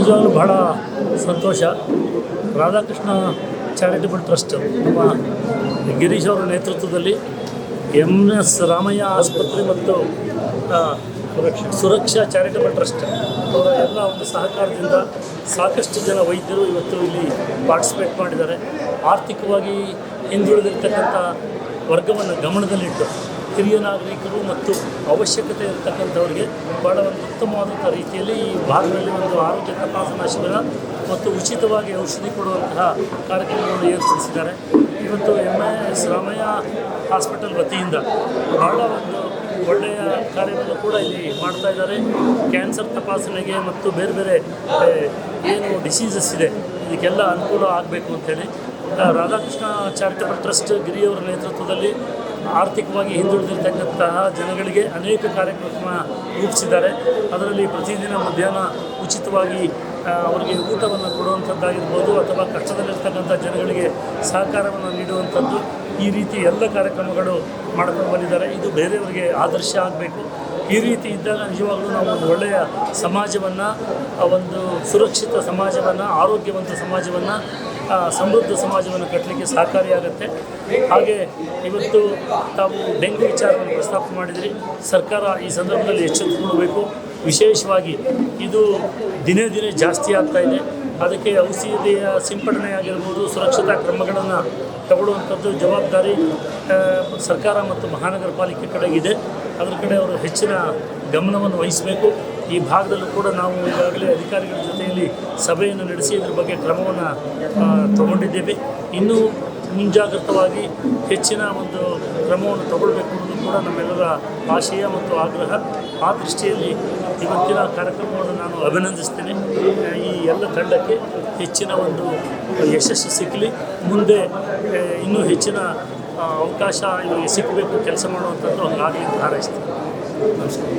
ನಿಜವಾಗ್ಲೂ ಬಹಳ ಸಂತೋಷ. Radhakrishna charitable trust ನಮ್ಮ ಗಿರೀಶ್ ಅವರ ನೇತೃತ್ವದಲ್ಲಿ MS ರಾಮಯ್ಯ ಆಸ್ಪತ್ರೆ ಮತ್ತು ಸುರಕ್ಷಾ ಚಾರಿಟಬಲ್ ಟ್ರಸ್ಟ್ ಅವರ ಎಲ್ಲ ಒಂದು ಸಹಕಾರದಿಂದ ಸಾಕಷ್ಟು ಜನ ವೈದ್ಯರು ಇವತ್ತು ಇಲ್ಲಿ ಪಾರ್ಟಿಸಿಪೇಟ್ ಮಾಡಿದ್ದಾರೆ. ಆರ್ಥಿಕವಾಗಿ ಹಿಂದುಳಿದಿರ್ತಕ್ಕಂಥ ವರ್ಗವನ್ನು ಗಮನದಲ್ಲಿಟ್ಟು ಹಿರಿಯ ನಾಗರಿಕರು ಮತ್ತು ಅವಶ್ಯಕತೆ ಇರತಕ್ಕಂಥವ್ರಿಗೆ ಭಾಳ ಒಂದು ಉತ್ತಮವಾದಂಥ ರೀತಿಯಲ್ಲಿ ಈ ಭಾಗದಲ್ಲಿ ಒಂದು ಆರೋಗ್ಯ ತಪಾಸಣಾ ಶಿಬಿರ ಮತ್ತು ಉಚಿತವಾಗಿ ಔಷಧಿ ಕೊಡುವಂತಹ ಕಾರ್ಯಕ್ರಮವನ್ನು ಏರ್ಪಡಿಸಿದ್ದಾರೆ. ಇವತ್ತು MS ರಾಮಯ್ಯ ಹಾಸ್ಪಿಟಲ್ ವತಿಯಿಂದ ಭಾಳ ಒಂದು ಒಳ್ಳೆಯ ಕಾರ್ಯವನ್ನು ಕೂಡ ಇಲ್ಲಿ ಮಾಡ್ತಾ ಇದ್ದಾರೆ. ಕ್ಯಾನ್ಸರ್ ತಪಾಸಣೆಗೆ ಮತ್ತು ಬೇರೆ ಬೇರೆ ಏನು ಡಿಸೀಸಸ್ ಇದೆ ಇದಕ್ಕೆಲ್ಲ ಅನುಕೂಲ ಆಗಬೇಕು ಅಂಥೇಳಿ ರಾಧಾಕೃಷ್ಣ ಚಾರಿಟಬಲ್ ಟ್ರಸ್ಟ್ ಗಿರಿಯವರ ನೇತೃತ್ವದಲ್ಲಿ ಆರ್ಥಿಕವಾಗಿ ಹಿಂದುಳಿದಿರ್ತಕ್ಕಂತಹ ಜನಗಳಿಗೆ ಅನೇಕ ಕಾರ್ಯಕ್ರಮ ರೂಪಿಸಿದ್ದಾರೆ. ಅದರಲ್ಲಿ ಪ್ರತಿದಿನ ಮಧ್ಯಾಹ್ನ ಉಚಿತವಾಗಿ ಅವರಿಗೆ ಊಟವನ್ನು ಕೊಡುವಂಥದ್ದಾಗಿರ್ಬೋದು ಅಥವಾ ಕಷ್ಟದಲ್ಲಿರ್ತಕ್ಕಂಥ ಜನಗಳಿಗೆ ಸಹಕಾರವನ್ನು ನೀಡುವಂಥದ್ದು, ಈ ರೀತಿ ಎಲ್ಲ ಕಾರ್ಯಕ್ರಮಗಳು ಮಾಡ್ಕೊಂಡು ಬಂದಿದ್ದಾರೆ. ಇದು ಬೇರೆಯವರಿಗೆ ಆದರ್ಶ ಆಗಬೇಕು. ಈ ರೀತಿ ಇದ್ದಾಗ ನಿಜವಾಗಲೂ ನಾವು ಒಂದು ಒಳ್ಳೆಯ ಸಮಾಜವನ್ನು, ಒಂದು ಸುರಕ್ಷಿತ ಸಮಾಜವನ್ನು, ಆರೋಗ್ಯವಂತ ಸಮಾಜವನ್ನು, ಸಮೃದ್ಧ ಸಮಾಜವನ್ನು ಕಟ್ಟಲಿಕ್ಕೆ ಸಹಕಾರಿಯಾಗುತ್ತೆ. ಹಾಗೆ ಇವತ್ತು ತಾವು ಡೆಂಗ್ಯೂ ವಿಚಾರವನ್ನು ಪ್ರಸ್ತಾಪ ಮಾಡಿದ್ರಿ. ಸರ್ಕಾರ ಈ ಸಂದರ್ಭದಲ್ಲಿ ಎಚ್ಚೆತ್ತುಕೊಳ್ಳಬೇಕು. ವಿಶೇಷವಾಗಿ ಇದು ದಿನೇ ದಿನೇ ಜಾಸ್ತಿ ಆಗ್ತಾಯಿದೆ. ಅದಕ್ಕೆ ಔಷಧಿಯ ಸಿಂಪಡಣೆ ಆಗಿರ್ಬೋದು, ಸುರಕ್ಷತಾ ಕ್ರಮಗಳನ್ನು ತಗೊಳ್ಳುವಂಥದ್ದು ಜವಾಬ್ದಾರಿ ಸರ್ಕಾರ ಮತ್ತು ಮಹಾನಗರ ಪಾಲಿಕೆ ಕಡೆಗಿದೆ. ಅದರ ಕಡೆ ಅವರು ಹೆಚ್ಚಿನ ಗಮನವನ್ನು ವಹಿಸಬೇಕು. ಈ ಭಾಗದಲ್ಲೂ ಕೂಡ ನಾವು ಈಗಾಗಲೇ ಅಧಿಕಾರಿಗಳ ಜೊತೆಯಲ್ಲಿ ಸಭೆಯನ್ನು ನಡೆಸಿ ಇದರ ಬಗ್ಗೆ ಕ್ರಮವನ್ನು ತಗೊಂಡಿದ್ದೇವೆ. ಇನ್ನೂ ಮುಂಜಾಗ್ರತವಾಗಿ ಹೆಚ್ಚಿನ ಒಂದು ಕ್ರಮವನ್ನು ತಗೊಳ್ಬೇಕು ಅನ್ನೋದು ಕೂಡ ನಮ್ಮೆಲ್ಲರ ಆಶಯ ಮತ್ತು ಆಗ್ರಹ. ಆ ದೃಷ್ಟಿಯಲ್ಲಿ ಇವತ್ತಿನ ಕಾರ್ಯಕ್ರಮವನ್ನು ನಾನು ಅಭಿನಂದಿಸ್ತೇನೆ. ಈ ಎಲ್ಲ ತಂಡಕ್ಕೆ ಹೆಚ್ಚಿನ ಒಂದು ಯಶಸ್ಸು ಸಿಕ್ಕಲಿ, ಮುಂದೆ ಇನ್ನೂ ಹೆಚ್ಚಿನ ಅವಕಾಶ ಇವರಿಗೆ ಸಿಕ್ಕಬೇಕು, ಕೆಲಸ ಮಾಡುವಂಥದ್ದು ಹಂಗಾಗಲಿ ಅಂತ ಹಾರೈಸ್ತೀನಿ. ನಮಸ್ಕಾರ.